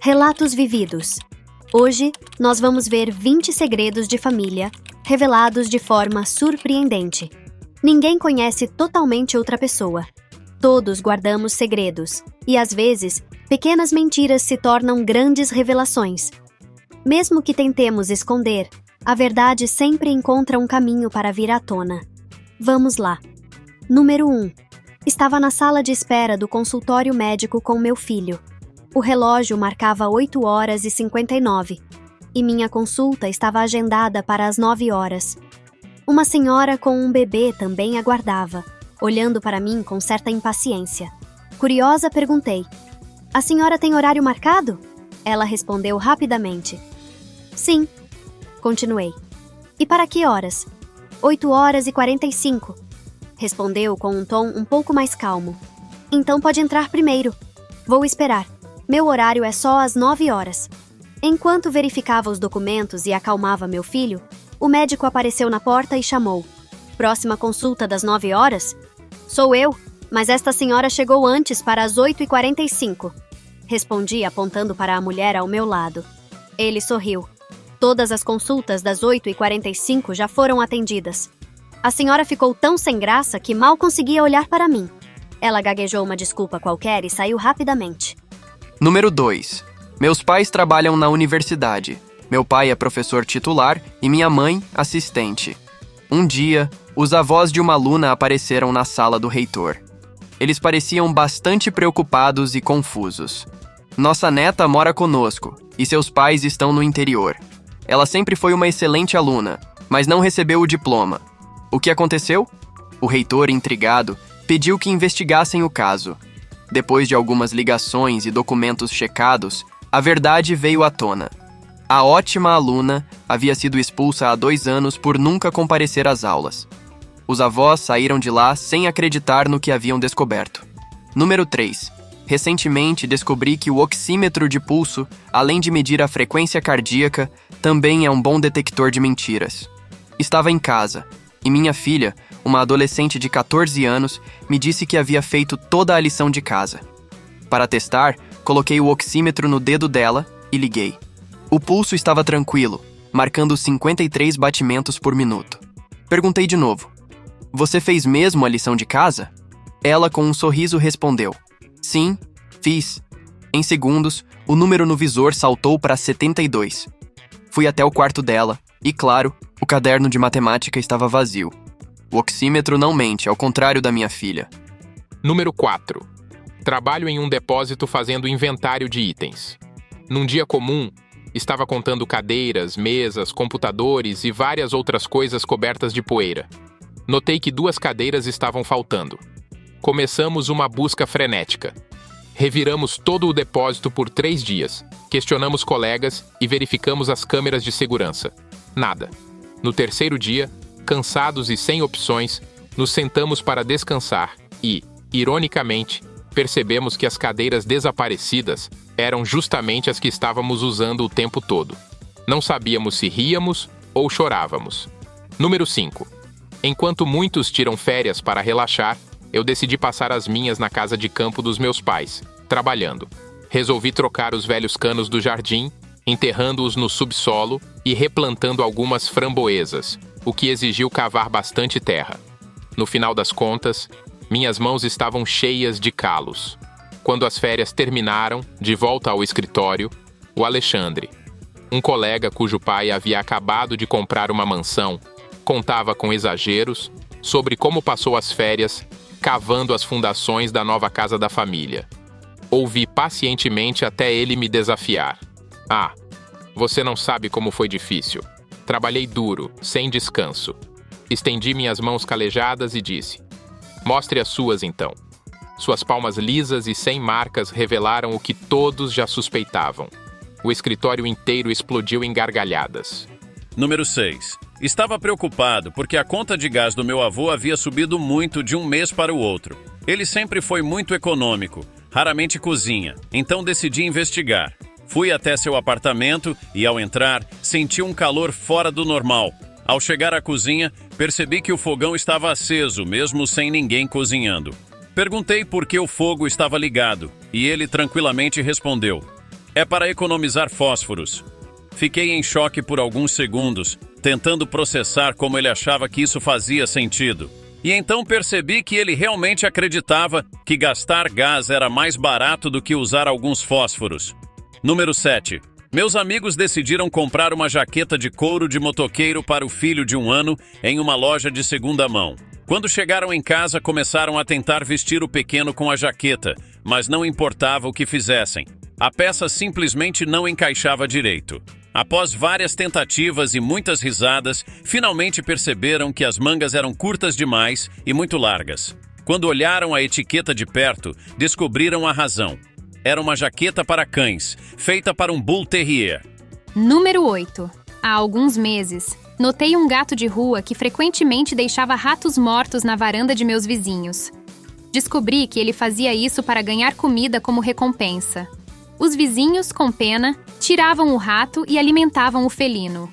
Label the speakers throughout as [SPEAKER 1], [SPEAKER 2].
[SPEAKER 1] Relatos vividos. Hoje, nós vamos ver 20 segredos de família revelados de forma surpreendente. Ninguém conhece totalmente outra pessoa. Todos guardamos segredos, e às vezes, pequenas mentiras se tornam grandes revelações. Mesmo que tentemos esconder, a verdade sempre encontra um caminho para vir à tona. Vamos lá. Número 1. Estava na sala de espera do consultório médico com meu filho. O relógio marcava 8h59 e minha consulta estava agendada para as 9h. Uma senhora com um bebê também aguardava, olhando para mim com certa impaciência. Curiosa, perguntei: "A senhora tem horário marcado?" Ela respondeu rapidamente: "Sim." Continuei: "E para que horas?" 8h45. Respondeu com um tom um pouco mais calmo. "Então pode entrar primeiro. Vou esperar. Meu horário é só às 9h." Enquanto verificava os documentos e acalmava meu filho, o médico apareceu na porta e chamou: "Próxima consulta das 9h? Sou eu, mas esta senhora chegou antes para as 8h45. Respondi apontando para a mulher ao meu lado. Ele sorriu. "Todas as consultas das 8h45 já foram atendidas." A senhora ficou tão sem graça que mal conseguia olhar para mim. Ela gaguejou uma desculpa qualquer e saiu rapidamente.
[SPEAKER 2] Número 2. Meus pais trabalham na universidade. Meu pai é professor titular e minha mãe, assistente. Um dia, os avós de uma aluna apareceram na sala do reitor. Eles pareciam bastante preocupados e confusos. Nossa neta mora conosco e seus pais estão no interior. Ela sempre foi uma excelente aluna, mas não recebeu o diploma. O que aconteceu? O reitor, intrigado, pediu que investigassem o caso. Depois de algumas ligações e documentos checados, a verdade veio à tona. A ótima aluna havia sido expulsa há 2 anos por nunca comparecer às aulas. Os avós saíram de lá sem acreditar no que haviam descoberto. Número 3. Recentemente descobri que o oxímetro de pulso, além de medir a frequência cardíaca, também é um bom detector de mentiras. Estava em casa, e minha filha, uma adolescente de 14 anos, me disse que havia feito toda a lição de casa. Para testar, coloquei o oxímetro no dedo dela e liguei. O pulso estava tranquilo, marcando 53 batimentos por minuto. Perguntei de novo: "Você fez mesmo a lição de casa?" Ela, com um sorriso, respondeu: "Sim, fiz." Em segundos, o número no visor saltou para 72. Fui até o quarto dela e, claro, o caderno de matemática estava vazio. O oxímetro não mente, ao contrário da minha filha.
[SPEAKER 3] Número 4. Trabalho em um depósito fazendo inventário de itens. Num dia comum, estava contando cadeiras, mesas, computadores e várias outras coisas cobertas de poeira. Notei que 2 cadeiras estavam faltando. Começamos uma busca frenética. Reviramos todo o depósito por 3 dias. Questionamos colegas e verificamos as câmeras de segurança. Nada. No terceiro dia, cansados e sem opções, nos sentamos para descansar e, ironicamente, percebemos que as cadeiras desaparecidas eram justamente as que estávamos usando o tempo todo. Não sabíamos se ríamos ou chorávamos. Número 5. Enquanto muitos tiram férias para relaxar, eu decidi passar as minhas na casa de campo dos meus pais, trabalhando. Resolvi trocar os velhos canos do jardim, enterrando-os no subsolo e replantando algumas framboesas, o que exigiu cavar bastante terra. No final das contas, minhas mãos estavam cheias de calos. Quando as férias terminaram, de volta ao escritório, o Alexandre, um colega cujo pai havia acabado de comprar uma mansão, contava com exageros sobre como passou as férias cavando as fundações da nova casa da família. Ouvi pacientemente até ele me desafiar. "Ah, você não sabe como foi difícil. Trabalhei duro, sem descanso." Estendi minhas mãos calejadas e disse: "Mostre as suas, então." Suas palmas lisas e sem marcas revelaram o que todos já suspeitavam. O escritório inteiro explodiu em gargalhadas.
[SPEAKER 4] Número 6. Estava preocupado porque a conta de gás do meu avô havia subido muito de um mês para o outro. Ele sempre foi muito econômico, raramente cozinha, então decidi investigar. Fui até seu apartamento e, ao entrar, senti um calor fora do normal. Ao chegar à cozinha, percebi que o fogão estava aceso, mesmo sem ninguém cozinhando. Perguntei por que o fogo estava ligado, e ele tranquilamente respondeu: É para economizar fósforos. Fiquei em choque por alguns segundos, tentando processar como ele achava que isso fazia sentido. E então percebi que ele realmente acreditava que gastar gás era mais barato do que usar alguns fósforos. Número 7. Meus amigos decidiram comprar uma jaqueta de couro de motoqueiro para o filho de 1 ano em uma loja de segunda mão. Quando chegaram em casa, começaram a tentar vestir o pequeno com a jaqueta, mas não importava o que fizessem. A peça simplesmente não encaixava direito. Após várias tentativas e muitas risadas, finalmente perceberam que as mangas eram curtas demais e muito largas. Quando olharam a etiqueta de perto, descobriram a razão. Era uma jaqueta para cães, feita para um Bull Terrier.
[SPEAKER 5] Número 8. Há alguns meses, notei um gato de rua que frequentemente deixava ratos mortos na varanda de meus vizinhos. Descobri que ele fazia isso para ganhar comida como recompensa. Os vizinhos, com pena, tiravam o rato e alimentavam o felino.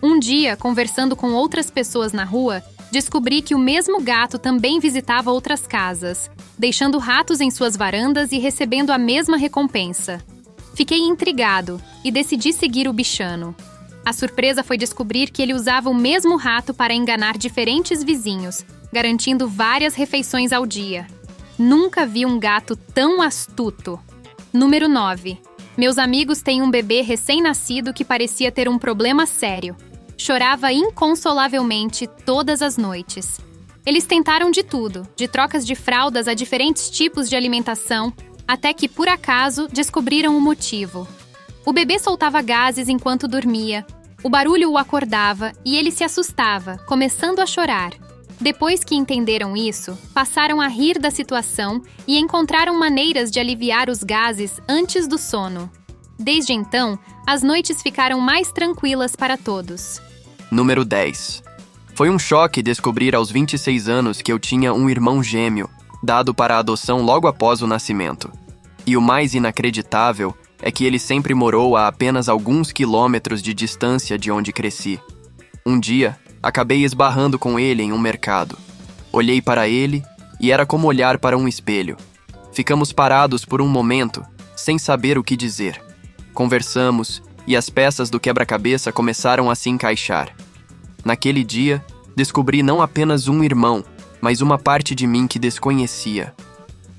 [SPEAKER 5] Um dia, conversando com outras pessoas na rua, descobri que o mesmo gato também visitava outras casas, deixando ratos em suas varandas e recebendo a mesma recompensa. Fiquei intrigado e decidi seguir o bichano. A surpresa foi descobrir que ele usava o mesmo rato para enganar diferentes vizinhos, garantindo várias refeições ao dia. Nunca vi um gato tão astuto. Número 9. Meus amigos têm um bebê recém-nascido que parecia ter um problema sério. Chorava inconsolavelmente todas as noites. Eles tentaram de tudo, de trocas de fraldas a diferentes tipos de alimentação, até que, por acaso, descobriram o motivo. O bebê soltava gases enquanto dormia, o barulho o acordava e ele se assustava, começando a chorar. Depois que entenderam isso, passaram a rir da situação e encontraram maneiras de aliviar os gases antes do sono. Desde então, as noites ficaram mais tranquilas para todos.
[SPEAKER 2] Número 10. Foi um choque descobrir aos 26 anos que eu tinha um irmão gêmeo, dado para adoção logo após o nascimento. E o mais inacreditável é que ele sempre morou a apenas alguns quilômetros de distância de onde cresci. Um dia, acabei esbarrando com ele em um mercado. Olhei para ele e era como olhar para um espelho. Ficamos parados por um momento, sem saber o que dizer. Conversamos e as peças do quebra-cabeça começaram a se encaixar. Naquele dia, descobri não apenas um irmão, mas uma parte de mim que desconhecia.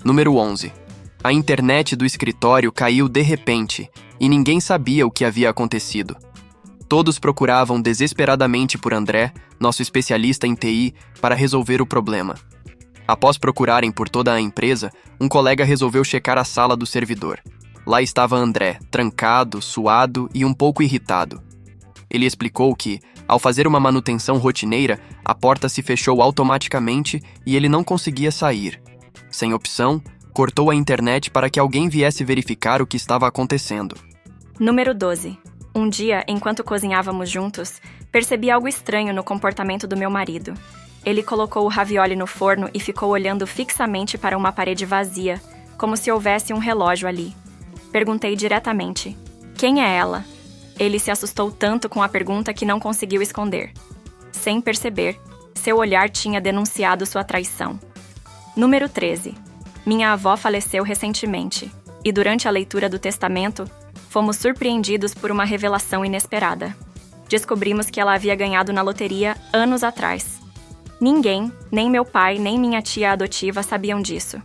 [SPEAKER 2] Número 11. A internet do escritório caiu de repente e ninguém sabia o que havia acontecido. Todos procuravam desesperadamente por André, nosso especialista em TI, para resolver o problema. Após procurarem por toda a empresa, um colega resolveu checar a sala do servidor. Lá estava André, trancado, suado e um pouco irritado. Ele explicou que, ao fazer uma manutenção rotineira, a porta se fechou automaticamente e ele não conseguia sair. Sem opção, cortou a internet para que alguém viesse verificar o que estava acontecendo.
[SPEAKER 6] Número 12. Um dia, enquanto cozinhávamos juntos, percebi algo estranho no comportamento do meu marido. Ele colocou o ravioli no forno e ficou olhando fixamente para uma parede vazia, como se houvesse um relógio ali. Perguntei diretamente: "Quem é ela?" Ele se assustou tanto com a pergunta que não conseguiu esconder. Sem perceber, seu olhar tinha denunciado sua traição. Número 13. Minha avó faleceu recentemente, e durante a leitura do testamento, fomos surpreendidos por uma revelação inesperada. Descobrimos que ela havia ganhado na loteria anos atrás. Ninguém, nem meu pai, nem minha tia adotiva sabiam disso.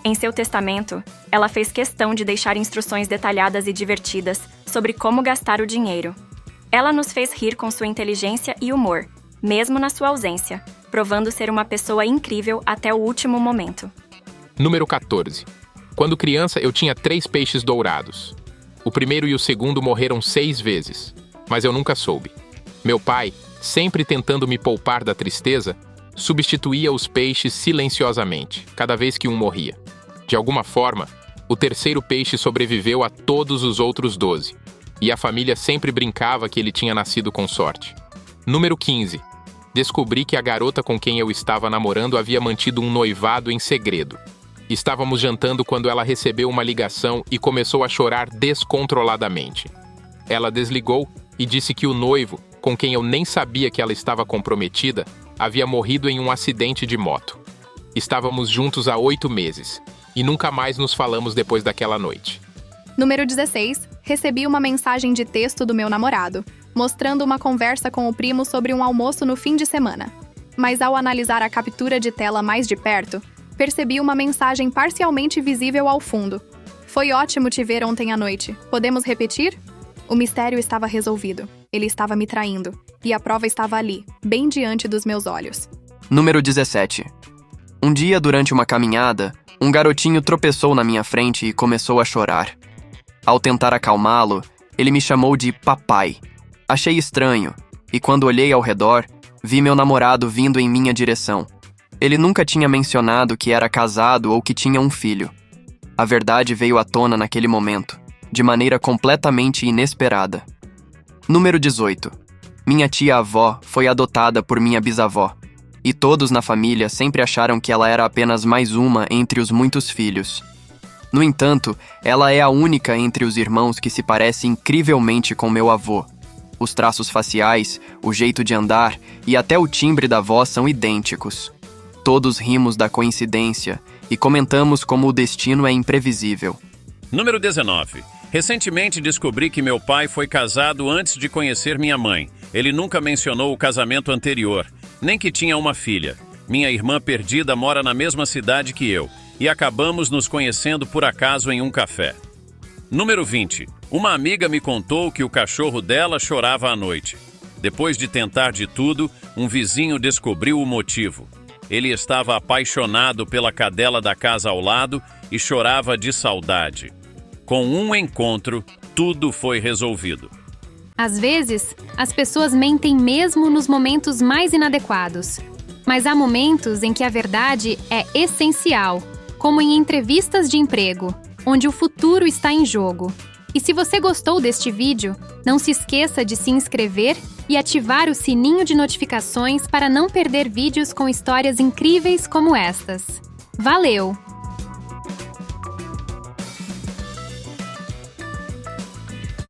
[SPEAKER 6] Em seu testamento, ela fez questão de deixar instruções detalhadas e divertidas sobre como gastar o dinheiro. Ela nos fez rir com sua inteligência e humor, mesmo na sua ausência, provando ser uma pessoa incrível até o último momento.
[SPEAKER 3] Número 14. Quando criança, eu tinha 3 peixes dourados. O primeiro e o segundo morreram 6 vezes, mas eu nunca soube. Meu pai, sempre tentando me poupar da tristeza, substituía os peixes silenciosamente, cada vez que um morria. De alguma forma, o terceiro peixe sobreviveu a todos os outros 12, e a família sempre brincava que ele tinha nascido com sorte. Número 15. Descobri que a garota com quem eu estava namorando havia mantido um noivado em segredo. Estávamos jantando quando ela recebeu uma ligação e começou a chorar descontroladamente. Ela desligou e disse que o noivo, com quem eu nem sabia que ela estava comprometida, havia morrido em um acidente de moto. Estávamos juntos há 8 meses e nunca mais nos falamos depois daquela noite.
[SPEAKER 7] Número 16. Recebi uma mensagem de texto do meu namorado, mostrando uma conversa com o primo sobre um almoço no fim de semana. Mas ao analisar a captura de tela mais de perto, percebi uma mensagem parcialmente visível ao fundo. Foi ótimo te ver ontem à noite. Podemos repetir? O mistério estava resolvido. Ele estava me traindo. E a prova estava ali, bem diante dos meus olhos.
[SPEAKER 2] Número 17. Um dia, durante uma caminhada, um garotinho tropeçou na minha frente e começou a chorar. Ao tentar acalmá-lo, ele me chamou de papai. Achei estranho, e quando olhei ao redor, vi meu namorado vindo em minha direção. Ele nunca tinha mencionado que era casado ou que tinha um filho. A verdade veio à tona naquele momento, de maneira completamente inesperada. Número 18. Minha tia-avó foi adotada por minha bisavó, e todos na família sempre acharam que ela era apenas mais uma entre os muitos filhos. No entanto, ela é a única entre os irmãos que se parece incrivelmente com meu avô. Os traços faciais, o jeito de andar e até o timbre da voz são idênticos. Todos rimos da coincidência e comentamos como o destino é imprevisível.
[SPEAKER 4] Número 19. Recentemente descobri que meu pai foi casado antes de conhecer minha mãe. Ele nunca mencionou o casamento anterior, nem que tinha uma filha. Minha irmã perdida mora na mesma cidade que eu, e acabamos nos conhecendo por acaso em um café. Número 20. Uma amiga me contou que o cachorro dela chorava à noite. Depois de tentar de tudo, um vizinho descobriu o motivo. Ele estava apaixonado pela cadela da casa ao lado e chorava de saudade. Com um encontro, tudo foi resolvido.
[SPEAKER 5] Às vezes, as pessoas mentem mesmo nos momentos mais inadequados. Mas há momentos em que a verdade é essencial, como em entrevistas de emprego, onde o futuro está em jogo. E se você gostou deste vídeo, não se esqueça de se inscrever e ativar o sininho de notificações para não perder vídeos com histórias incríveis como estas. Valeu!